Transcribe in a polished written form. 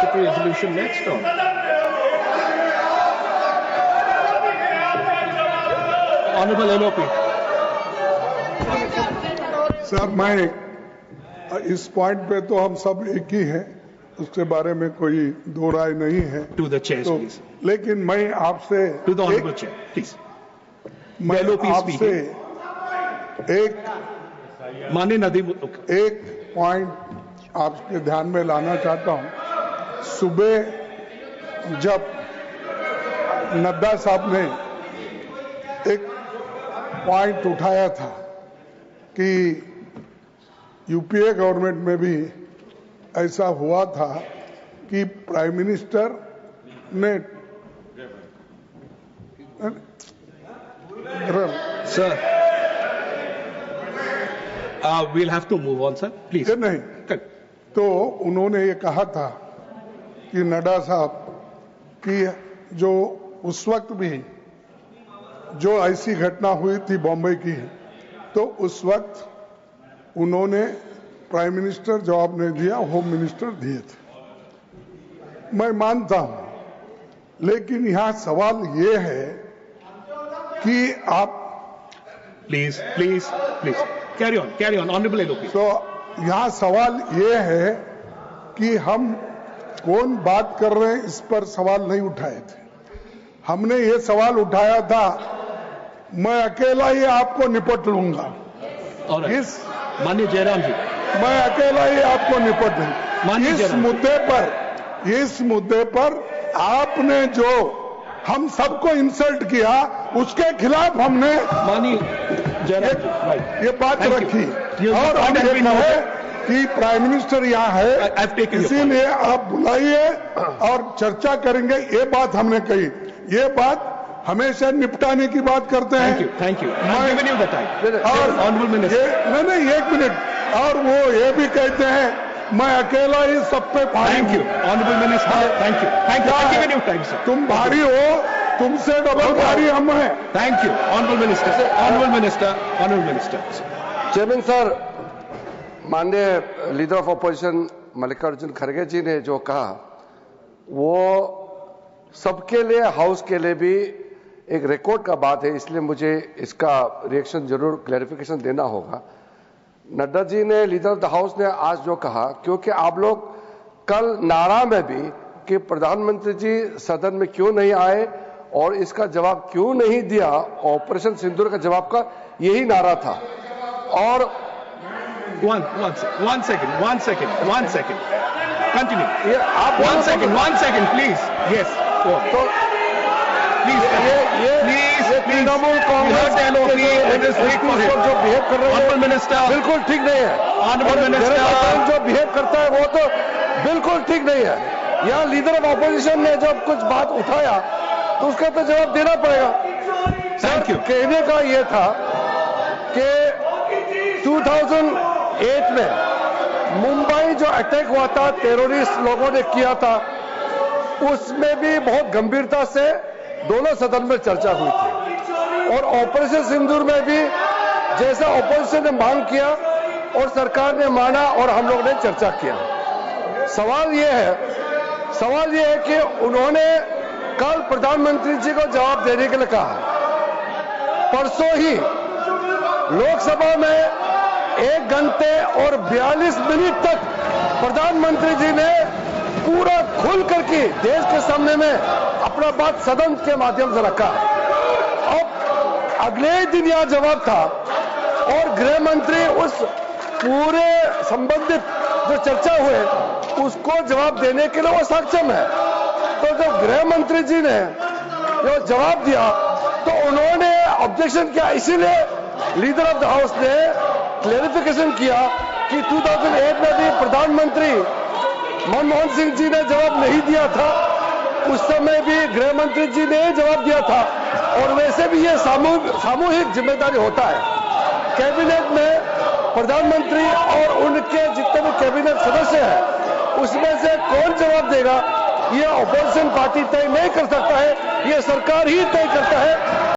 statutory resolution next, or? Honorable LOP. Sir, मैं इस point पे तो हम सब एक ही हैं, उसके बारे में कोई दो राय नहीं है। To the chair, तो, please. लेकिन मैं आपसे To the honorable chair, please. मैं LOP आपसे माननीय नदीम, एक पॉइंट आपके ध्यान में लाना चाहता हूं। सुबह जब नड्डा साहब ने एक पॉइंट उठाया था कि यूपीए गवर्नमेंट में भी ऐसा हुआ था कि प्राइम मिनिस्टर ने sir, we'll have to move on, sir. Please. नहीं, Correct. तो उन्होंने ये कहा था कि नड्डा साहब कि जो उस वक्त भी जो ऐसी घटना हुई थी बॉम्बे की, तो उस वक्त उन्होंने प्राइम मिनिस्टर जवाब नहीं दिया, होम मिनिस्टर दिए थे। मैं मानता हूं, लेकिन यहां सवाल ये है कि आप Please, carry on, honorable LOP. तो यहां सवाल ये है कि हम कौन बात कर रहे हैं, इस पर सवाल नहीं उठाए थे। हमने ये सवाल उठाया था, मैं अकेला ही आपको निपट लूंगा। All right. माननीय जयराम जी, मैं अकेला ही आपको निपट लूंगा। माननीय जयराम, इस मुद्दे पर आपने जो हम सबको इंसल्ट किया, उसके खिलाफ हमने माननीय जयराम जी, right. ये बात Thank you. रखी। Your और point हम has ये been कहे noted. कि प्राइम मिनिस्टर यहाँ है, I've taken your point. इसीलिए आप बुलाइए और चर्चा करेंगे, ये बात हमने कही। ये बात हमेशा निपटाने की बात करते हैं। Thank you. I'm giving you the time. और honorable minister. नहीं, एक मिनट। और वो ये भी कहते हैं मैं अकेला ही सब पे भारी Thank you, हूं। honorable minister. Thank you. I'm giving you time, sir. तुम भारी हो, तुमसे डबल भारी हम हैं। Thank you, honorable minister. Honorable minister. Chairman sir, माननीय लीडर ऑफ अपोजिशन मल्लिकार्जुन खड़गे जी ने जो कहा, वो सबके लिए, हाउस के लिए भी एक रिकॉर्ड का बात है, इसलिए मुझे इसका रिएक्शन जरूर क्लैरिफिकेशन देना होगा। नड्डा जी ने, लीडर ऑफ द हाउस ने आज जो कहा, क्योंकि आप लोग कल नारा में भी कि प्रधानमंत्री जी सदन में क्यों नहीं आए और इसका जवाब क्यों नहीं दिया, ऑपरेशन सिंदूर का जवाब का यही नारा था। और one second. Continue. ये आप One second, please. Yes. Go on. तो Please. तृणमूल कांग्रेस जो बिहेव कर रहे Honorable हैं minister. बिल्कुल ठीक नहीं है। Honorable और minister. मेरे जो बिहेव करता है वो तो बिल्कुल ठीक नहीं है। यहाँ लीडर ऑफ ऑपोजिशन ने जब कुछ बात उठाया तो उसका तो जवाब देना पड़ेगा। Thank you. कहने का ये था कि 2008 में मुंबई जो अटैक हुआ था, टेररिस्ट लोगों ने किया था, उसमें भी बहुत गंभीरता से दोनों सदन में चर्चा हुई थी। और ऑपरेशन सिंदूर में भी जैसा ऑपोजिशन ने मांग किया और सरकार ने माना और हम लोग ने चर्चा किया। सवाल यह है कि उन्होंने कल प्रधानमंत्री जी को जवाब देने के लिए कहा। परसों ही लोकसभा में 1 घंटे और 42 मिनट तक प्रधानमंत्री जी ने पूरा खुल करके देश के सामने में अपना बात सदन के माध्यम से रखा। अब अगले ही दिन यह जवाब था और गृह मंत्री उस पूरे संबंधित जो चर्चा हुए उसको जवाब देने के लिए वो सक्षम है। तो जब गृह मंत्री जी ने जो जवाब दिया तो उन्होंने ऑब्जेक्शन किया, इसीलिए लीडर ऑफ द हाउस ने क्लेरिफिकेशन किया कि 2008 में भी प्रधानमंत्री मनमोहन सिंह जी ने जवाब नहीं दिया था, उस समय भी गृह मंत्री जी ने जवाब दिया था। और वैसे भी ये सामूहिक जिम्मेदारी होता है। कैबिनेट में प्रधानमंत्री और उनके जितने भी कैबिनेट सदस्य हैं उसमें से कौन जवाब देगा, ये ऑपोजिशन पार्टी तय नहीं कर सकता है, ये सरकार ही तय करता है।